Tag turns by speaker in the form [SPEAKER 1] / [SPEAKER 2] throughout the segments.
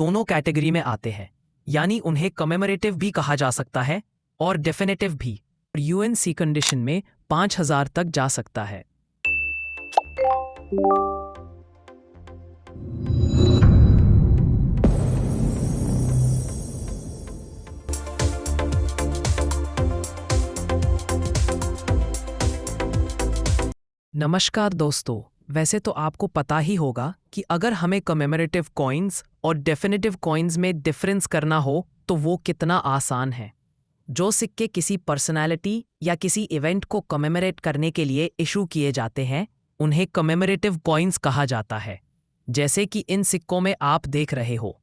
[SPEAKER 1] दोनों कैटेगरी में आते हैं, यानी उन्हें कमेमोरेटिव भी कहा जा सकता है और डेफिनेटिव भी। यूएनसी कंडीशन में 5,000 तक जा सकता है। नमस्कार दोस्तों, वैसे तो आपको पता ही होगा कि अगर हमें कमेमोरेटिव कॉइन्स और डेफिनेटिव कॉइन्स में डिफरेंस करना हो तो वो कितना आसान है। जो सिक्के किसी पर्सनैलिटी या किसी इवेंट को कमेमोरेट करने के लिए इशू किए जाते हैं उन्हें कमेमोरेटिव कॉइन्स कहा जाता है, जैसे कि इन सिक्कों में आप देख रहे हो।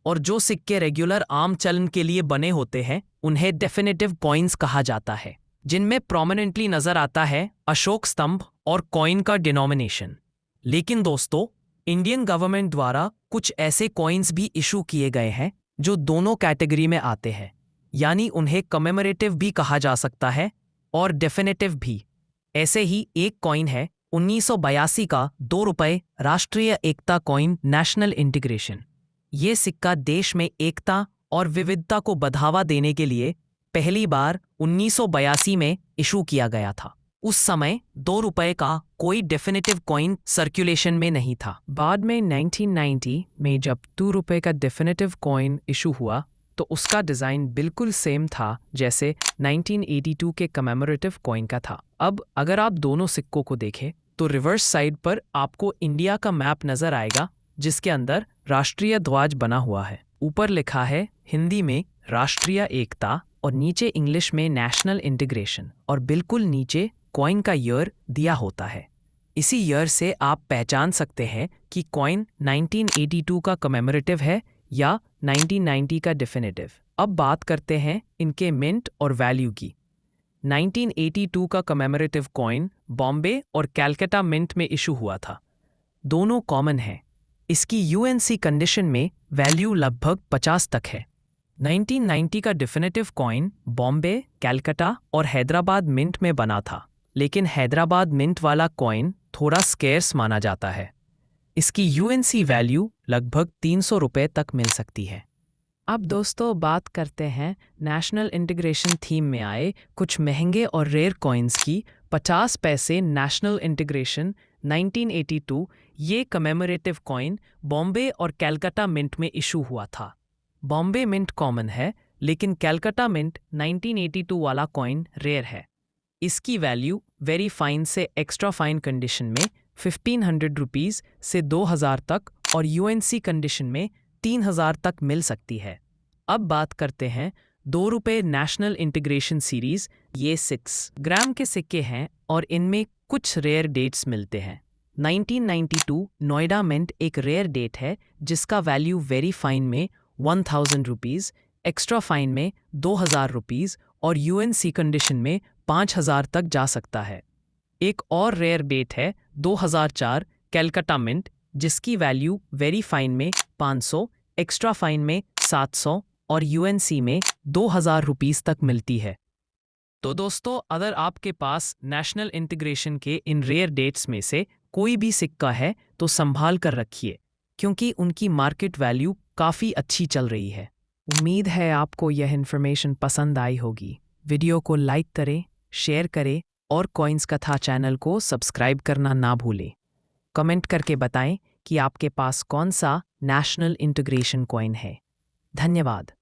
[SPEAKER 1] और जो सिक्के रेगुलर आम चलन के लिए बने होते हैं उन्हें डेफिनेटिव कॉइन्स कहा जाता है, जिनमें प्रोमिनेंटली नजर आता है अशोक स्तंभ और कॉइन का डिनोमिनेशन। लेकिन दोस्तों, इंडियन गवर्नमेंट द्वारा कुछ ऐसे कॉइन्स भी इशू किए गए हैं जो दोनों कैटेगरी में आते हैं, यानी उन्हें कमेमोरेटिव भी कहा जा सकता है और डेफिनेटिव भी। ऐसे ही एक कॉइन है 1982 का 2 रुपये राष्ट्रीय एकता कॉइन नेशनल इंटीग्रेशन। ये सिक्का देश में एकता और विविधता को बढ़ावा देने के लिए पहली बार 1982 में इशू किया गया था। उस समय 2 रुपये का कोई डेफिनेटिव कॉइन सर्कुलेशन में नहीं था। बाद में 1990 में जब 2 रुपये का डेफिनेटिव कॉइन इशू हुआ तो उसका डिज़ाइन बिल्कुल सेम था जैसे 1982 के कमेमोरेटिव कॉइन का था। अब अगर आप दोनों सिक्कों को देखें तो रिवर्स साइड पर आपको इंडिया का मैप नज़र आएगा, जिसके अंदर राष्ट्रीय ध्वज बना हुआ है। ऊपर लिखा है हिंदी में राष्ट्रीय एकता और नीचे इंग्लिश में नेशनल इंटीग्रेशन, और बिल्कुल नीचे कॉइन का ईयर दिया होता है। इसी ईयर से आप पहचान सकते हैं कि कॉइन 1982 का कमेमोरेटिव है या 1990 का डेफिनेटिव। अब बात करते हैं इनके मिंट और वैल्यू की। 1982 का कमेमोरेटिव कॉइन बॉम्बे और कैलकाटा मिंट में इशू हुआ था। दोनों कॉमन है। इसकी यूएनसी कंडीशन में वैल्यू लगभग 50 तक है। 1990 का डेफिनेटिव कॉइन बॉम्बे, कैलकाटा और हैदराबाद मिंट में बना था, लेकिन हैदराबाद मिंट वाला कॉइन थोड़ा स्केर्स माना जाता है। इसकी यूएनसी वैल्यू लगभग 300 रुपये तक मिल सकती है। अब दोस्तों बात करते हैं नेशनल इंटीग्रेशन थीम में आए कुछ महंगे और रेयर कॉइन्स की। 50 पैसे नेशनल इंटीग्रेशन 1982 ये कमेमोरेटिव कॉइन बॉम्बे और कैलकाटा मिंट में इशू हुआ था। बॉम्बे मिंट कॉमन है, लेकिन कैलकाटा मिंट 1982 वाला कॉइन रेयर है। इसकी वैल्यू वेरी फाइन से एक्स्ट्रा फाइन कंडीशन में 1500 रुपीज़ से 2000 तक और यूएनसी कंडीशन में 3000 तक मिल सकती है। अब बात करते हैं 2 रुपये नेशनल इंटीग्रेशन सीरीज़। ये 6 ग्राम के सिक्के हैं और इनमें कुछ रेयर डेट्स मिलते हैं। 1992 नोएडा मिंट एक रेयर डेट है जिसका वैल्यू वेरी फाइन में 1000 रुपीज़, एक्स्ट्रा फाइन में 2000 रुपीज़ और यूएनसी कंडीशन में 5000 तक जा सकता है। एक और रेयर डेट है 2004 कैलकाटा मिंट, जिसकी वैल्यू वेरी फाइन में 500, एक्स्ट्रा फाइन में 700 और यूएनसी में 2000 रुपीज़ तक मिलती है। तो दोस्तों, अगर आपके पास नेशनल इंटीग्रेशन के इन रेयर डेट्स में से कोई भी सिक्का है तो संभाल कर रखिए, क्योंकि उनकी मार्केट वैल्यू काफ़ी अच्छी चल रही है। उम्मीद है आपको यह इन्फॉर्मेशन पसंद आई होगी। वीडियो को लाइक करें, शेयर करें और कॉइन्स कथा चैनल को सब्सक्राइब करना ना भूलें। कमेंट करके बताएं कि आपके पास कौन सा नेशनल इंटीग्रेशन कॉइन है। धन्यवाद।